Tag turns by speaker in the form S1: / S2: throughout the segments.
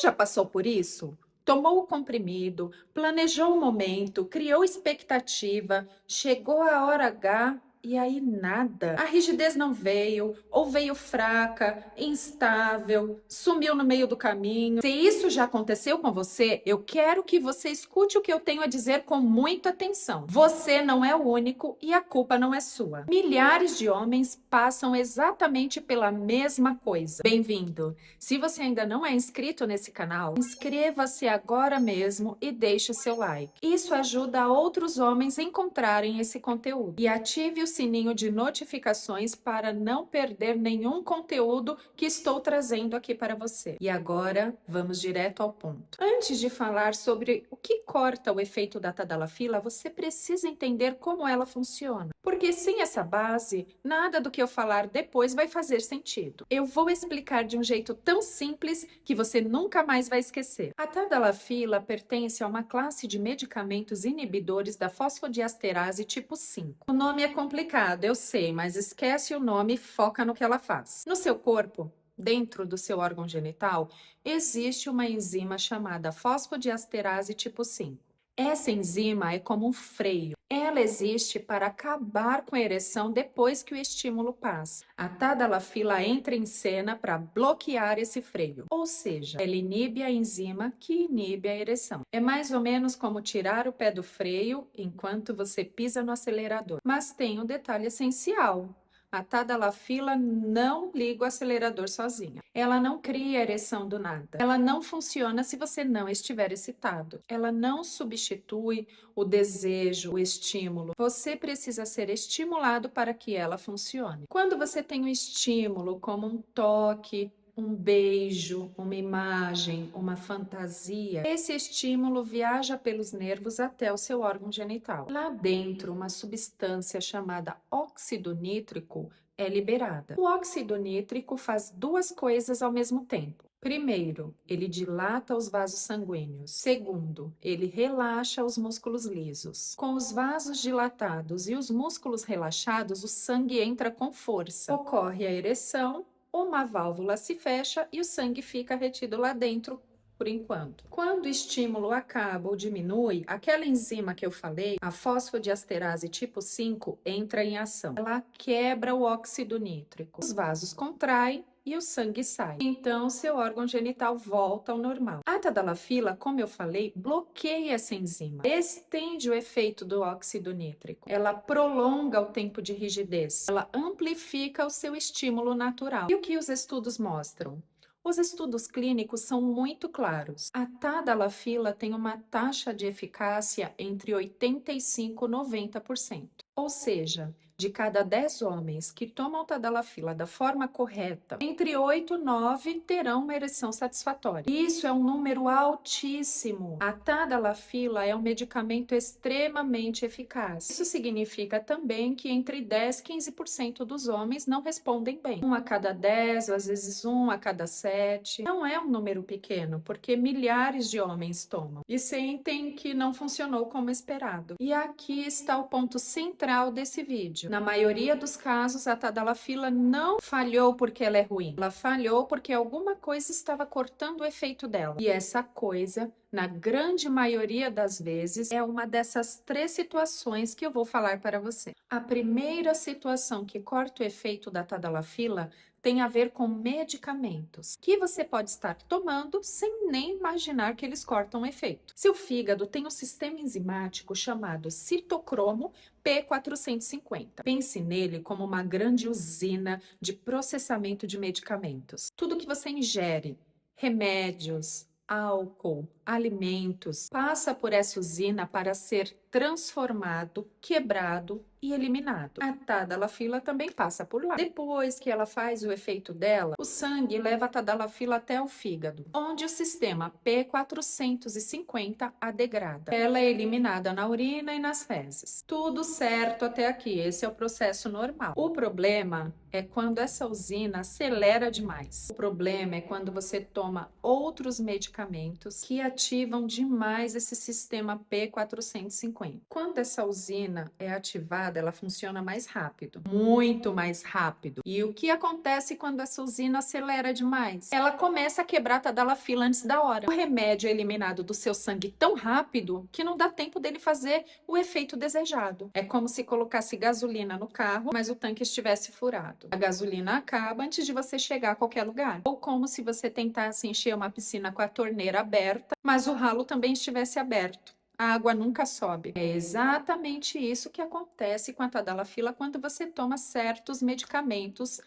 S1: já passou por isso? Tomou o comprimido, planejou o momento, criou expectativa, chegou a hora H e aí nada. A rigidez não veio, ou veio fraca, instável, sumiu no meio do caminho. Se isso já aconteceu com você, eu quero que você escute o que eu tenho a dizer com muita atenção. Você não é o único e a culpa não é sua. Milhares de homens passam exatamente pela mesma coisa. Bem-vindo! Se você ainda não é inscrito nesse canal, inscreva-se agora mesmo e deixe seu like. Isso ajuda outros homens a encontrarem esse conteúdo. E ative o sininho de notificações para não perder nenhum conteúdo que estou trazendo aqui para você. E agora, vamos direto ao ponto. Antes de falar sobre o que corta o efeito da tadalafila, você precisa entender como ela funciona. Porque sem essa base, nada do que eu falar depois vai fazer sentido. Eu vou explicar de um jeito tão simples que você nunca mais vai esquecer. A tadalafila pertence a uma classe de medicamentos inibidores da fosfodiesterase tipo 5. O nome é complicado, eu sei, mas esquece o nome e foca no que ela faz. No seu corpo, dentro do seu órgão genital, existe uma enzima chamada fosfodiesterase tipo 5. Essa enzima é como um freio. Ela existe para acabar com a ereção depois que o estímulo passa. A tadalafila entra em cena para bloquear esse freio, ou seja, ela inibe a enzima que inibe a ereção. É mais ou menos como tirar o pé do freio enquanto você pisa no acelerador. Mas tem um detalhe essencial. A tadalafila não liga o acelerador sozinha. Ela não cria ereção do nada. Ela não funciona se você não estiver excitado. Ela não substitui o desejo, o estímulo. Você precisa ser estimulado para que ela funcione. Quando você tem um estímulo, como um toque, um beijo, uma imagem, uma fantasia, esse estímulo viaja pelos nervos até o seu órgão genital. Lá dentro, uma substância chamada óxido nítrico é liberada. O óxido nítrico faz duas coisas ao mesmo tempo. Primeiro, ele dilata os vasos sanguíneos. Segundo, ele relaxa os músculos lisos. Com os vasos dilatados e os músculos relaxados, o sangue entra com força. Ocorre a ereção, uma válvula se fecha e o sangue fica retido lá dentro por enquanto. Quando o estímulo acaba ou diminui, aquela enzima que eu falei, a fosfodiesterase tipo 5, entra em ação. Ela quebra o óxido nítrico. Os vasos contraem e o sangue sai. Então, seu órgão genital volta ao normal. A tadalafila, como eu falei, bloqueia essa enzima, estende o efeito do óxido nítrico. Ela prolonga o tempo de rigidez. Ela amplifica o seu estímulo natural. E o que os estudos mostram? Os estudos clínicos são muito claros. A tadalafila tem uma taxa de eficácia entre 85% e 90%. Ou seja, de cada 10 homens que tomam tadalafila da forma correta, entre 8 e 9 terão uma ereção satisfatória. Isso é um número altíssimo. A tadalafila é um medicamento extremamente eficaz. Isso significa também que entre 10 e 15% dos homens não respondem bem. 1 a cada 10, às vezes 1 a cada 7. Não é um número pequeno, porque milhares de homens tomam e sentem que não funcionou como esperado. E aqui está o ponto central desse vídeo. Na maioria dos casos, a tadalafila não falhou porque ela é ruim. Ela falhou porque alguma coisa estava cortando o efeito dela. E essa coisa, na grande maioria das vezes, é uma dessas 3 situações que eu vou falar para você. A primeira situação que corta o efeito da tadalafila tem a ver com medicamentos que você pode estar tomando sem nem imaginar que eles cortam o efeito. Seu fígado tem um sistema enzimático chamado citocromo P450. Pense nele como uma grande usina de processamento de medicamentos. Tudo que você ingere, remédios, álcool, alimentos, passa por essa usina para ser transformado, quebrado e eliminado. A tadalafila também passa por lá. Depois que ela faz o efeito dela, o sangue leva a tadalafila até o fígado, onde o sistema P450 a degrada. Ela é eliminada na urina e nas fezes. Tudo certo até aqui, esse é o processo normal. O problema é quando essa usina acelera demais. O problema é quando você toma outros medicamentos que ativam demais esse sistema P450. frequente. Quando essa usina é ativada, ela funciona mais rápido, muito mais rápido. E o que acontece quando essa usina acelera demais? Ela começa a quebrar a tadalafila antes da hora. O remédio é eliminado do seu sangue tão rápido que não dá tempo dele fazer o efeito desejado. É como se colocasse gasolina no carro, mas o tanque estivesse furado. A gasolina acaba antes de você chegar a qualquer lugar. Ou como se você tentasse encher uma piscina com a torneira aberta, mas o ralo também estivesse aberto. A água nunca sobe. É exatamente isso que acontece com a tadalafila quando você toma certos medicamentos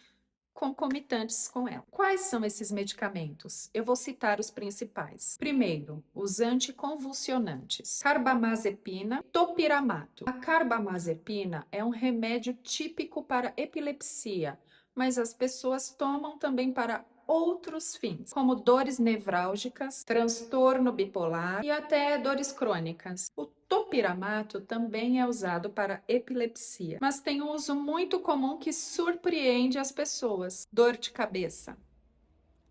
S1: concomitantes com ela. Quais são esses medicamentos? Eu vou citar os principais. Primeiro, os anticonvulsionantes: carbamazepina, topiramato. A carbamazepina é um remédio típico para epilepsia, mas as pessoas tomam também para outros fins, como dores nevrálgicas, transtorno bipolar e até dores crônicas. O topiramato também é usado para epilepsia, mas tem um uso muito comum que surpreende as pessoas: dor de cabeça.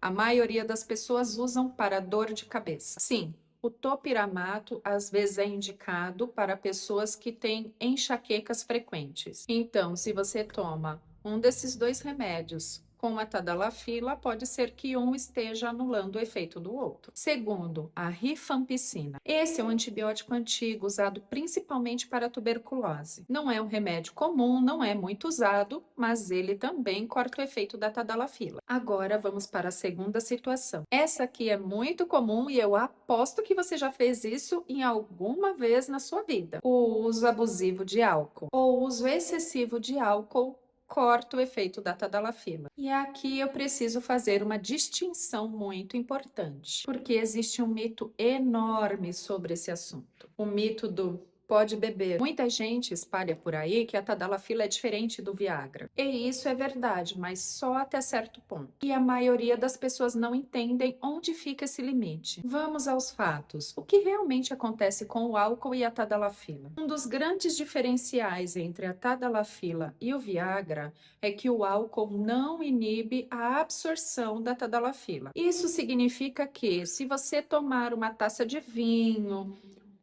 S1: A maioria das pessoas usam para dor de cabeça. Sim, o topiramato às vezes é indicado para pessoas que têm enxaquecas frequentes. Então, se você toma um desses dois remédios com a tadalafila, pode ser que um esteja anulando o efeito do outro. Segundo, a rifampicina. Esse é um antibiótico antigo usado principalmente para tuberculose. Não é um remédio comum, não é muito usado, mas ele também corta o efeito da tadalafila. Agora vamos para a segunda situação. Essa aqui é muito comum e eu aposto que você já fez isso em alguma vez na sua vida: o uso abusivo de álcool ou o uso excessivo de álcool corta o efeito da tadalafila. E aqui eu preciso fazer uma distinção muito importante, porque existe um mito enorme sobre esse assunto. O mito do pode beber. Muita gente espalha por aí que a tadalafila é diferente do Viagra. E isso é verdade, mas só até certo ponto. E a maioria das pessoas não entendem onde fica esse limite. Vamos aos fatos. O que realmente acontece com o álcool e a tadalafila? Um dos grandes diferenciais entre a tadalafila e o Viagra é que o álcool não inibe a absorção da tadalafila. Isso significa que, se você tomar uma taça de vinho,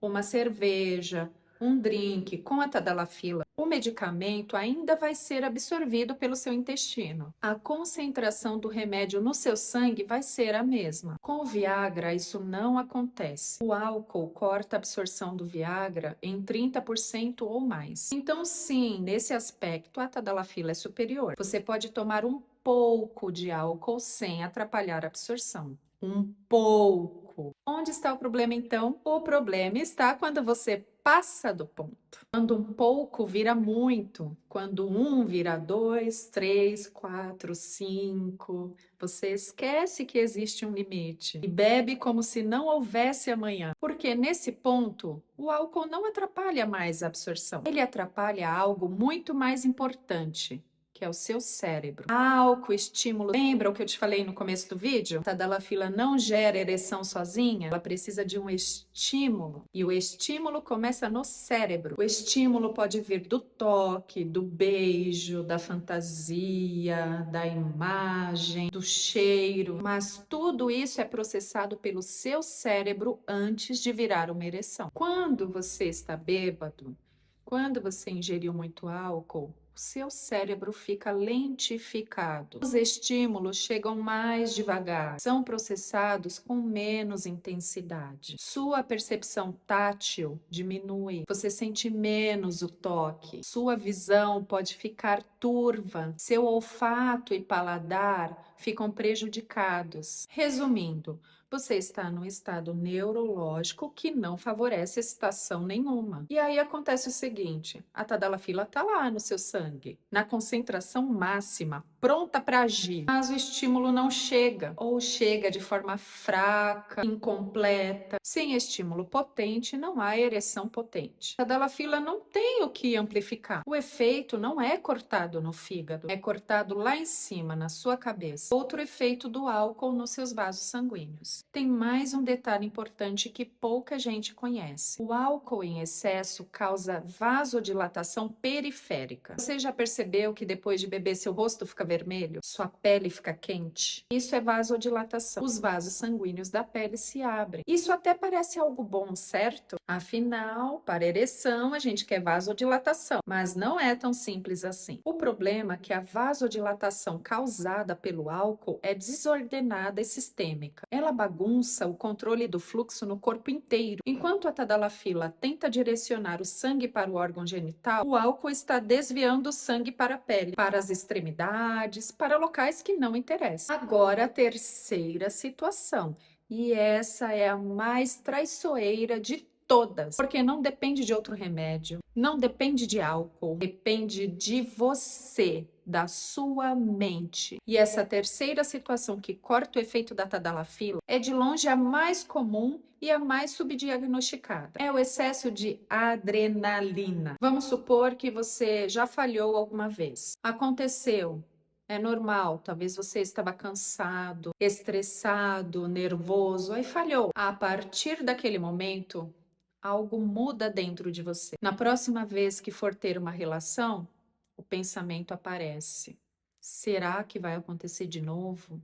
S1: uma cerveja, um drink com a tadalafila, o medicamento ainda vai ser absorvido pelo seu intestino. A concentração do remédio no seu sangue vai ser a mesma. Com o Viagra, isso não acontece. O álcool corta a absorção do Viagra em 30% ou mais. Então, sim, nesse aspecto, a tadalafila é superior. Você pode tomar um pouco de álcool sem atrapalhar a absorção. Um pouco. Onde está o problema, então? O problema está quando você passa do ponto. Quando um pouco vira muito. Quando um vira 2, 3, 4, 5. Você esquece que existe um limite e bebe como se não houvesse amanhã. Porque nesse ponto, o álcool não atrapalha mais a absorção. Ele atrapalha algo muito mais importante, que é o seu cérebro. Álcool, estímulo. Lembra o que eu te falei no começo do vídeo? A tadalafila não gera ereção sozinha, ela precisa de um estímulo. E o estímulo começa no cérebro. O estímulo pode vir do toque, do beijo, da fantasia, da imagem, do cheiro, mas tudo isso é processado pelo seu cérebro antes de virar uma ereção. Quando você está bêbado, quando você ingeriu muito álcool, o seu cérebro fica lentificado. Os estímulos chegam mais devagar, são processados com menos intensidade. Sua percepção tátil diminui, você sente menos o toque. Sua visão pode ficar turva, seu olfato e paladar ficam prejudicados. Resumindo, você está num estado neurológico que não favorece excitação nenhuma. E aí acontece o seguinte: a tadalafila está lá no seu sangue, na concentração máxima, pronta para agir, mas o estímulo não chega, ou chega de forma fraca, incompleta. Sem estímulo potente, não há ereção potente. A tadalafila não tem o que amplificar. O efeito não é cortado no fígado, é cortado lá em cima, na sua cabeça. Outro efeito do álcool nos seus vasos sanguíneos. Tem mais um detalhe importante que pouca gente conhece. O álcool em excesso causa vasodilatação periférica. Você já percebeu que depois de beber seu rosto fica vermelho? Sua pele fica quente? Isso é vasodilatação. Os vasos sanguíneos da pele se abrem. Isso até parece algo bom, certo? Afinal, para ereção, a gente quer vasodilatação, mas não é tão simples assim. O problema é que a vasodilatação causada pelo álcool é desordenada e sistêmica. Ela bagunça o controle do fluxo no corpo inteiro. Enquanto a tadalafila tenta direcionar o sangue para o órgão genital, o álcool está desviando o sangue para a pele, para as extremidades, para locais que não interessam. Agora, a terceira situação, e essa é a mais traiçoeira de todas, porque não depende de outro remédio, não depende de álcool, depende de você, da sua mente. E essa terceira situação que corta o efeito da tadalafila é de longe a mais comum e a mais subdiagnosticada. É o excesso de adrenalina. Vamos supor que você já falhou alguma vez. Aconteceu. É normal, talvez você estava cansado, estressado, nervoso, aí falhou. A partir daquele momento, algo muda dentro de você. Na próxima vez que for ter uma relação, o pensamento aparece. Será que vai acontecer de novo?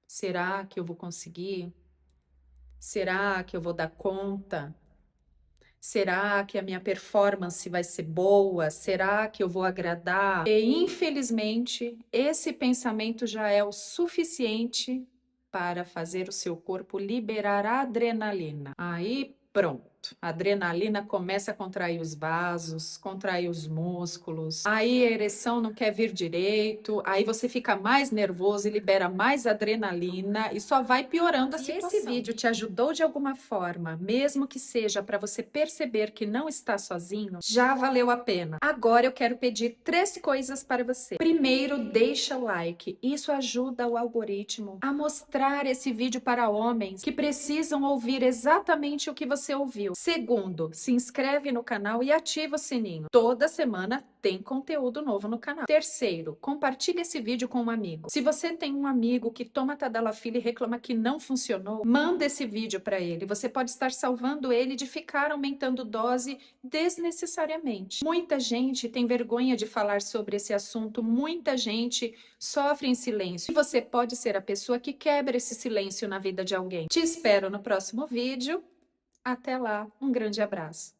S1: Será que eu vou conseguir? Será que eu vou dar conta? Será que a minha performance vai ser boa? Será que eu vou agradar? E infelizmente, esse pensamento já é o suficiente para fazer o seu corpo liberar adrenalina. Aí pronto. A adrenalina começa a contrair os vasos, contrair os músculos. Aí a ereção não quer vir direito, aí você fica mais nervoso e libera mais adrenalina e só vai piorando a situação. Se esse vídeo te ajudou de alguma forma, mesmo que seja para você perceber que não está sozinho, já valeu a pena. Agora eu quero pedir 3 coisas para você. Primeiro, deixa o like. Isso ajuda o algoritmo a mostrar esse vídeo para homens que precisam ouvir exatamente o que você ouviu. Segundo, se inscreve no canal e ativa o sininho. Toda semana tem conteúdo novo no canal. Terceiro, compartilhe esse vídeo com um amigo. Se você tem um amigo que toma tadalafila e reclama que não funcionou, manda esse vídeo para ele. Você pode estar salvando ele de ficar aumentando dose desnecessariamente. Muita gente tem vergonha de falar sobre esse assunto, muita gente sofre em silêncio. E você pode ser a pessoa que quebra esse silêncio na vida de alguém. Te espero no próximo vídeo. Até lá, um grande abraço.